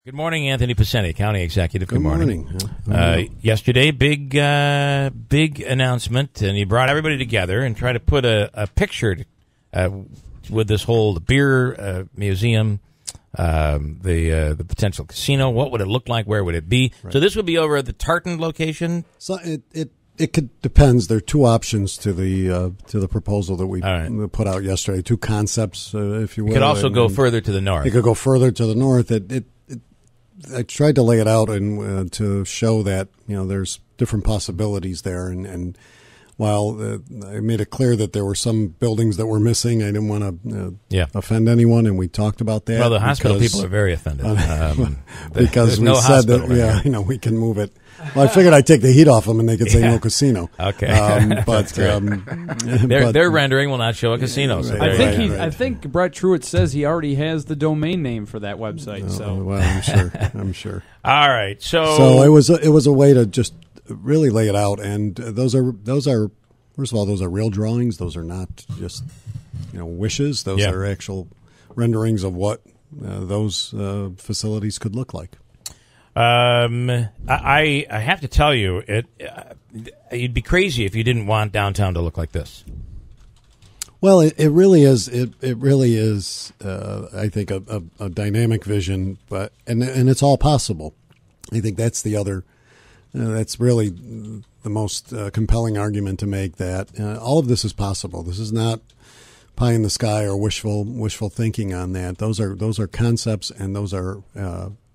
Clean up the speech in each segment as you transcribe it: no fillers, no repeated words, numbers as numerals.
Good morning, Anthony Picente, County Executive. Good morning. Yesterday, big announcement, and you brought everybody together and tried to put a picture with this whole beer museum, the potential casino. What would it look like? Where would it be? Right. So this would be over at the Tartan location. So it could depends. There are two options to the proposal that we put out yesterday. Two concepts, if you will. It could also go further to the north. It could go further to the north. I tried to lay it out and to show that there's different possibilities there, and while I made it clear that there were some buildings that were missing, I didn't want to offend anyone, and we talked about that. Well, the hospital people are very offended because we said that we can move it. Well, I figured I'd take the heat off them, and they could say no casino. Okay, but their rendering will not show a casino. So I think Brett Truitt says he already has the domain name for that website. Well, I'm sure. All right, so it was a way to just really lay it out, and those are first of all, those are real drawings. Those are not just wishes. Those are actual renderings of what those facilities could look like. I have to tell you, you'd be crazy if you didn't want downtown to look like this. Well, it really is. It really is. I think a dynamic vision, and it's all possible. I think that's the other. That's really the most compelling argument to make, that all of this is possible. This is not pie in the sky or wishful thinking on that. Those are concepts, and those are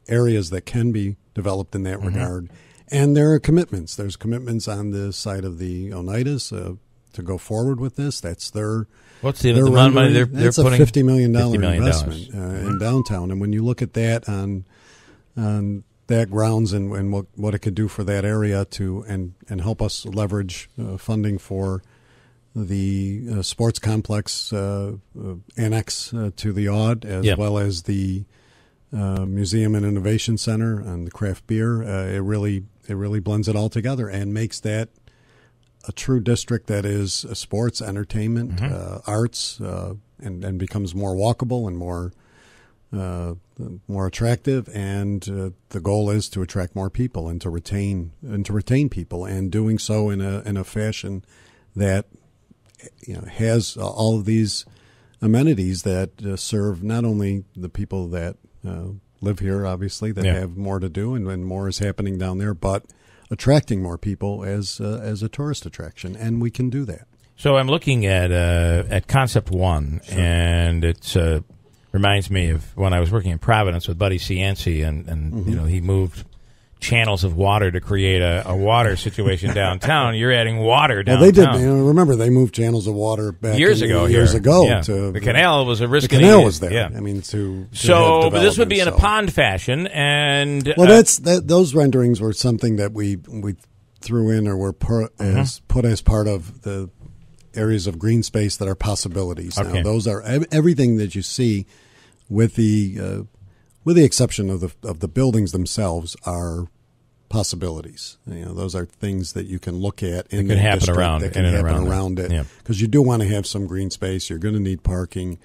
areas that can be developed in that regard. And there are commitments. There's commitments on the side of the Oneidas to go forward with this. That's their what's the amount of money they're putting? It's a $50 million investment in downtown. And when you look at that on that grounds and what it could do for that area and help us leverage funding for the sports complex annex to the Odd, as well as the Museum and Innovation Center and the craft beer, it really blends it all together and makes that a true district that is sports, entertainment, arts, and becomes more walkable and more attractive. And the goal is to attract more people and to retain people, and doing so in a fashion that has all of these amenities that serve not only the people that live here, obviously, that have more to do, and more is happening down there, but attracting more people as a tourist attraction, and we can do that. So I'm looking at Concept 1, and it reminds me of when I was working in Providence with Buddy Cianci, and he moved channels of water to create a water situation downtown. You're adding water downtown. Well, they did. Remember, they moved channels of water back years ago. Yeah. The canal was a risk. The canal was there. Yeah. I mean, but this would be in a pond fashion, and those renderings were something that we threw in or were put as part of the areas of green space that are possibilities. Okay. Now, those are everything that you see, with the exception of the buildings themselves, are possibilities. Those are things that you can look at in the district that can happen around it. Because you do want to have some green space. You're going to need parking.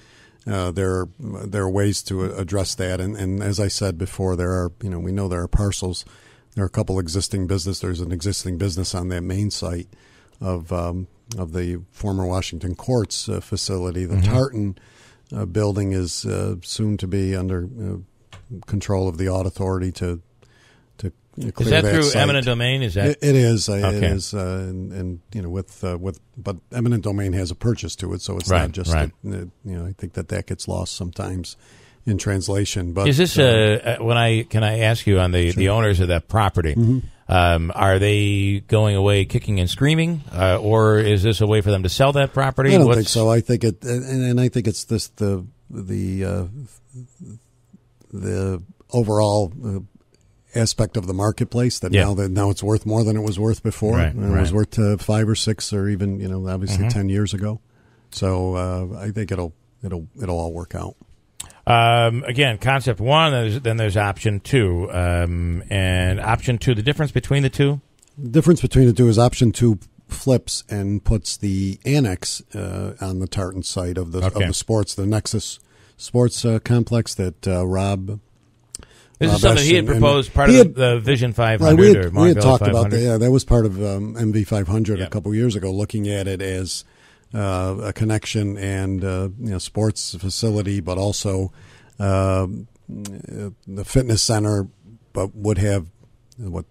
There are ways to address that. And as I said before, we know there are parcels. There are a couple existing business. There's an existing business on that main site of the former Washington Courts facility. The Tartan building is soon to be under control of the Aud Authority to clear that. Is that through site. Eminent Domain? Is that it is? Okay. It is, and but Eminent Domain has a purchase to it, so it's not just I think that gets lost sometimes in translation. But is this can I ask you on the owners of that property? Are they going away kicking and screaming, or is this a way for them to sell that property? I don't think so. I think I think it's this the overall aspect of the marketplace that now it's worth more than it was worth before. It was worth 5 or 6 or even obviously 10 years ago. So I think it'll all work out. Again, Concept 1, then there's Option 2. And Option 2, the difference between the two? The difference between the two is Option 2 flips and puts the annex on the Tartan site of the sports, the Nexus Sports Complex that Rob This is something he had proposed, part of the Vision 500 or we had talked 500. about that. Yeah, that was part of MV 500 Yep. a couple years ago, looking at it as a connection and sports facility, but also the fitness center, but would have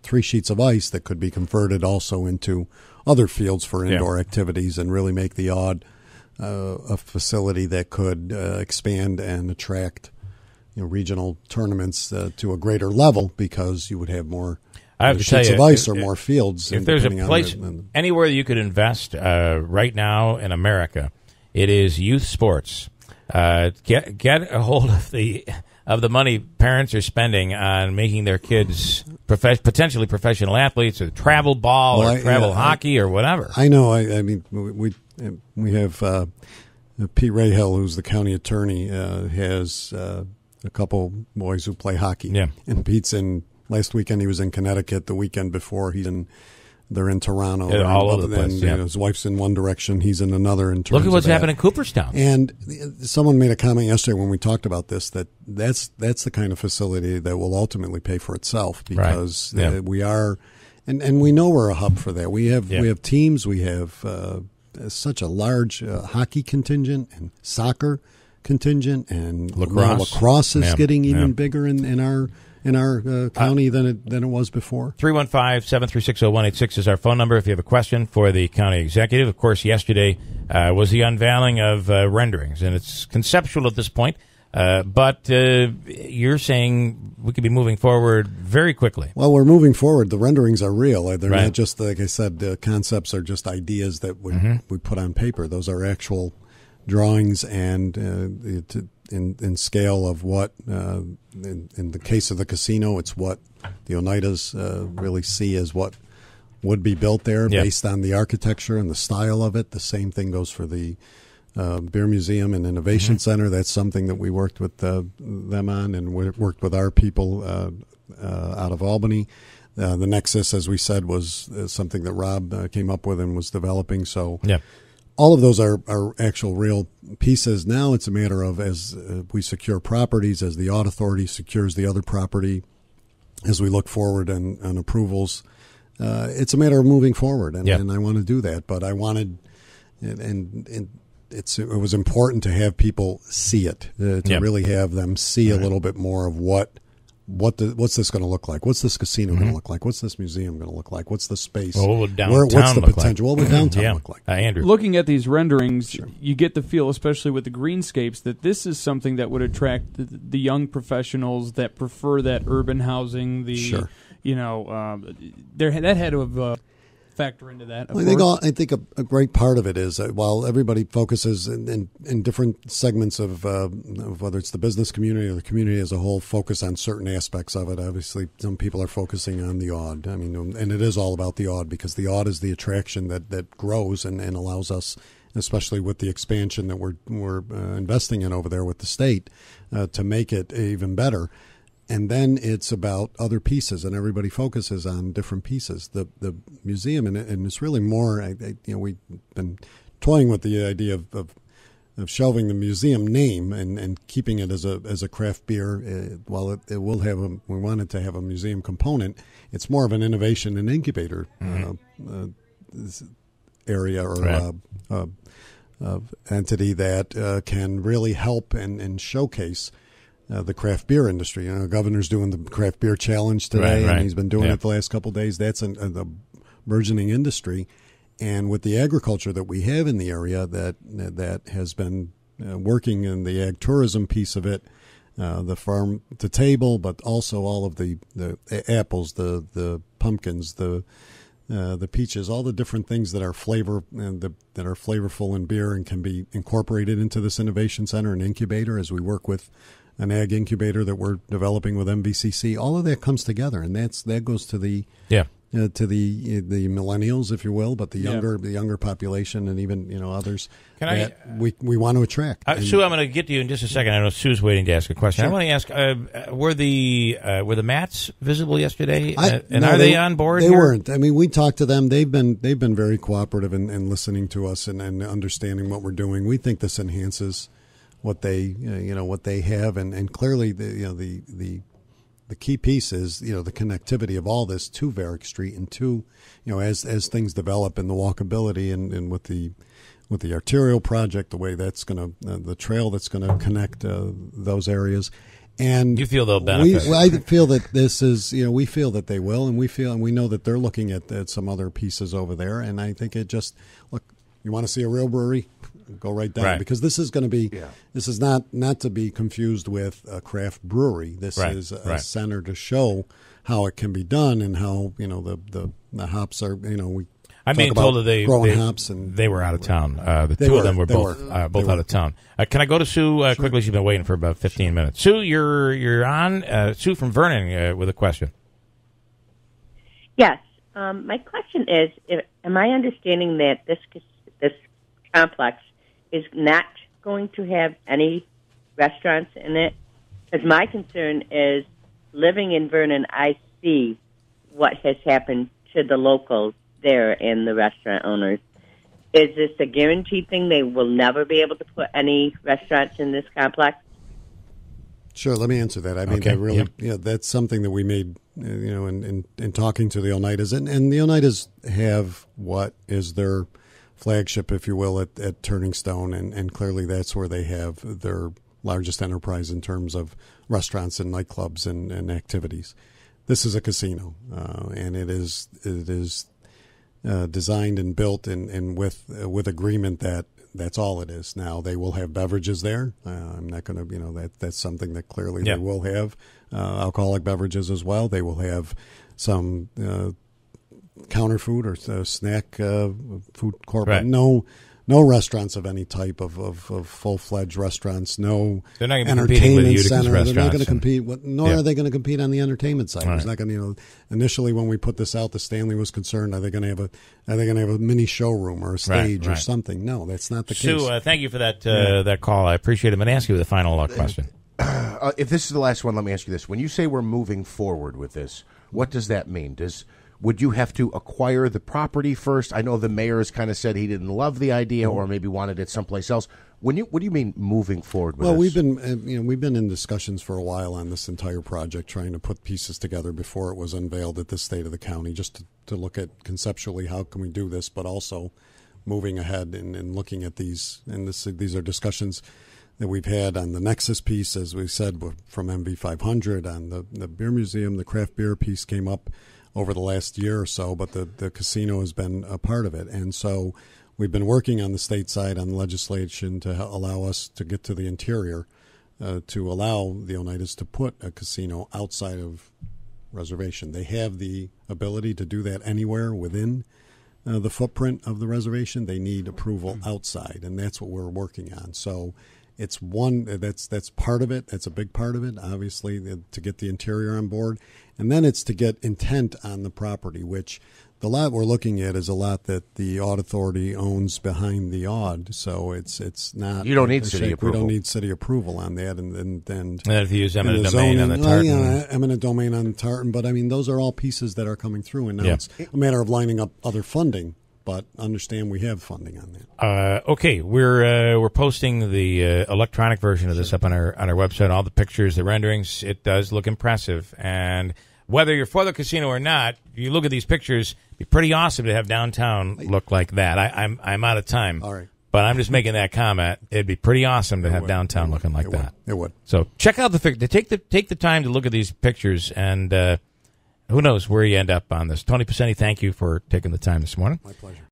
3 sheets of ice that could be converted also into other fields for indoor activities, and really make the Odd a facility that could expand and attract regional tournaments to a greater level, because you would have more sheets of ice or more fields. If there's a place anywhere you could invest right now in America, it is youth sports. Get a hold of the money parents are spending on making their kids potentially professional athletes, or travel ball, or travel hockey, or whatever. I know. I mean, we have Pete Rahill, who's the county attorney, has a couple boys who play hockey. Yeah. And Pete's last weekend he was in Connecticut. The weekend before they're in Toronto. Yeah, all over the place. His wife's in one direction, he's in another. In terms Look at what's of happening in Cooperstown. And someone made a comment yesterday when we talked about this, that's the kind of facility that will ultimately pay for itself, because we are, and we know we're a hub for that. We have teams. We have such a large hockey contingent and soccer contingent, and lacrosse is getting even bigger in our county than it was before. 315-736-0186 is our phone number if you have a question for the county executive. Of course, yesterday was the unveiling of renderings, and it's conceptual at this point, but you're saying we could be moving forward very quickly. Well, we're moving forward. The renderings are real. They're not just, like I said, the concepts are just ideas that we put on paper. Those are actual drawings, and in scale of what, in the case of the casino, it's what the Oneidas really see as what would be built there based on the architecture and the style of it. The same thing goes for the Beer Museum and Innovation Center. That's something that we worked with them on, and we worked with our people out of Albany. The Nexus, as we said, was something that Rob came up with and was developing. So all of those are actual real pieces. Now it's a matter of, as we secure properties, as the Odd Authority secures the other property, as we look forward on approvals, it's a matter of moving forward, and I want to do that. But I wanted, and it was important to have people see it, to really have them see a little bit more of what's this going to look like? What's this casino going to look like? What's this museum going to look like? What's the space? What would downtown what's the look potential? like? What would downtown look like? Andrew. Looking at these renderings, you get the feel, especially with the greenscapes, that this is something that would attract the young professionals that prefer that urban housing. That had to factor into that. I think a great part of it is that while everybody focuses in different segments of whether it's the business community or the community as a whole, focus on certain aspects of it. Obviously, some people are focusing on the Odd. I mean, and it is all about the Odd, because the Odd is the attraction that grows and allows us, especially with the expansion that we're investing in over there with the state, to make it even better. And then it's about other pieces, and everybody focuses on different pieces. The museum, and it's really more. We've been toying with the idea of shelving the museum name and keeping it as a craft beer. While it will have we wanted to have a museum component, it's more of an innovation and incubator area or entity that can really help and showcase the craft beer industry. The governor's doing the craft beer challenge today, and he's been doing it the last couple of days. That's a burgeoning industry, and with the agriculture that we have in the area, that has been working in the ag tourism piece of it, the farm to table, but also all of the apples, the pumpkins, the peaches, all the different things that are that are flavorful in beer and can be incorporated into this innovation center and incubator as we work with an ag incubator that we're developing with MVCC. All of that comes together, and that goes to the millennials, if you will, but the younger population, and even others we want to attract. Sue, I'm going to get to you in just a second. I know Sue's waiting to ask a question. Sure. I want to ask: were the mats visible yesterday? Are they on board? They here? weren't. I mean, we talked to them. They've been very cooperative in listening to us and understanding what we're doing. We think this enhances what they have, and clearly the the key piece is, the connectivity of all this to Varick Street and to, as things develop in the walkability and with the arterial project, the way that's going to, the trail that's going to connect those areas. And you feel they'll benefit. I feel that this is, we feel that they will, and we know that they're looking at some other pieces over there. And I think it just, look, you want to see a real brewery? Go right down, because this is going to be. Yeah. This is not to be confused with a craft brewery. This is a center to show how it can be done and how the hops are. I'm being told that they were out of town. The two of them were both out of town. Can I go to Sue quickly? She's been waiting for about 15 minutes. Sue, you're on. Sue from Vernon with a question. Yes. My question is: am I understanding that this complex is not going to have any restaurants in it? Because my concern is, living in Vernon, I see what has happened to the locals there and the restaurant owners. Is this a guaranteed thing? They will never be able to put any restaurants in this complex? Sure, let me answer that. I mean, that's something that we made, in talking to the Oneidas. And the Oneidas have what is their flagship, if you will, at Turning Stone, and clearly that's where they have their largest enterprise in terms of restaurants and nightclubs and activities. This is a casino, and it is designed and built and with agreement that's all it is. Now they will have beverages there. I'm not going to, that's something that clearly they will have alcoholic beverages as well. They will have some counter food or snack food court. Right. No restaurants of any type of full-fledged restaurants. No They're not entertainment center. They're not going to compete. Nor are they going to compete on the entertainment side. It's not going to. Initially, when we put this out, the Stanley was concerned: are they going to have a mini showroom or a stage or something? No, that's not the case. Sue, thank you for that call. I appreciate it. I'm going to ask you the final question. If this is the last one, let me ask you this: when you say we're moving forward with this, what does that mean? Would you have to acquire the property first? I know the mayor has kind of said he didn't love the idea or maybe wanted it someplace else. What do you mean moving forward with this? Well, we've been in discussions for a while on this entire project, trying to put pieces together before it was unveiled at the state of the county, just to look at conceptually how can we do this, but also moving ahead and looking at these. And these are discussions that we've had on the Nexus piece, as we said, from MV500, on the beer museum. The craft beer piece came up over the last year or so, but the casino has been a part of it. And so we've been working on the state side on legislation to allow us to get to the interior, to allow the Oneidas to put a casino outside of reservation. They have the ability to do that anywhere within the footprint of the reservation. They need approval outside, and that's what we're working on. So it's that's part of it. That's a big part of it, obviously, to get the interior on board. And then it's to get intent on the property, which the lot we're looking at is a lot that the Aud Authority owns behind the Aud. So it's not. You don't need city approval. We don't need city approval on that. And if you use eminent domain on the tartan. Eminent domain on the tartan. But, I mean, those are all pieces that are coming through. And now it's a matter of lining up other funding. But understand we have funding on that. Okay, we're posting the electronic version of this up on our website. All the pictures, the renderings. It does look impressive, and whether you're for the casino or not, if you look at these pictures, it'd be pretty awesome to have downtown look like that. I'm out of time. All right. But I'm just making that comment. It'd be pretty awesome to have downtown looking like that. It would. So check out the take the time to look at these pictures, and who knows where you end up on this. Tony Picente, thank you for taking the time this morning. My pleasure.